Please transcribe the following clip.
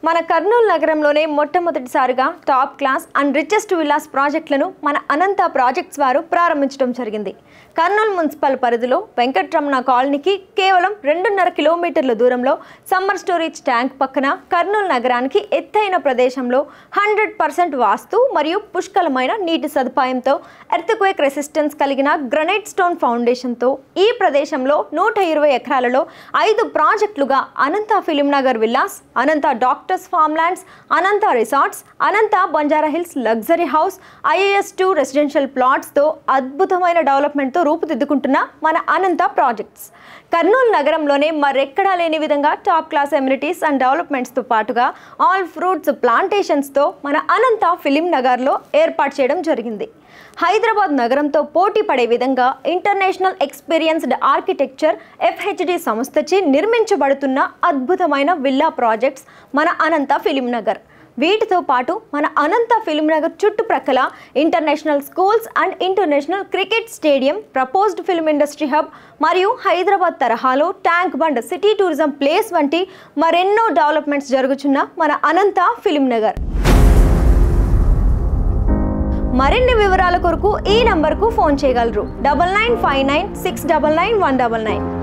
మన కర్నూలు నగరంలోనే మొట్టమొదటిసారిగా top class and richest villas ప్రాజెక్టులను మన అనంత ప్రాజెక్ట్స్ వారు ప్రారంభించడం జరిగింది. కర్నూలు మున్సిపల్ పరిధిలో వెంకట్రమణ కాలనీకి కేవలం 2.5 కిలోమీటర్ల దూరంలో సమ్మర్ స్టోరేజ్ ట్యాంక్ పక్కన కర్నూలు నగరానికి ఎత్తైన ప్రదేశంలో 100% వాస్తు మరియు పుష్కలమైన నీటి సదుపాయంతో ఎర్త్క్వేక్ రెసిస్టెన్స్ కలిగిన గ్రనైట్ స్టోన్ ఫౌండేషన్తో ఈ ప్రదేశంలో 120 ఎకరాలలో 5 ప్రాజెక్టులుగా Ananta film Nagar villas, Ananta doctors farmlands, Ananta resorts, Ananta Banjara hills luxury house, IAS2 residential ప్లాట్స్తో అద్భుతమైన డెవలప్మెంట్తో రూపుదిద్దుకుంటున్న మన అనంత ప్రాజెక్ట్స్ కర్నూలు నగరంలోనే మరెక్కడా లేని విధంగా టాప్ క్లాస్ ఎమ్యూనిటీస్ అండ్ డెవలప్మెంట్స్తో పాటుగా ఆల్ ఫ్రూట్స్ ప్లాంటేషన్స్తో మన అనంత ఫిలిం నగర్లో ఏర్పాటు చేయడం జరిగింది. హైదరాబాద్ నగరంతో పోటీ పడే విధంగా ఇంటర్నేషనల్ ఎక్స్పీరియన్స్డ్ ఆర్కిటెక్చర్ FHD సంస్థచే నిర్మించబడుతున్న అద్భుతమైన విల్లా ప్రాజెక్ట్స్ మన అనంత ఫిలిం నగర్. వీటితో పాటు మన అనంత ఫిలిం నగర్ చుట్టుప్రక్కల international schools and international cricket stadium, proposed film industry hub మరియు హైదరాబాద్ తరహాలో tank bund, city tourism place వంటి మరెన్నో డెవలప్మెంట్స్ జరుగుతున్న మన అనంత ఫిలిం నగర్. మరిన్ని వివరాల కొరకు ఈ నంబర్కు ఫోన్ చేయగలరు 9959699199.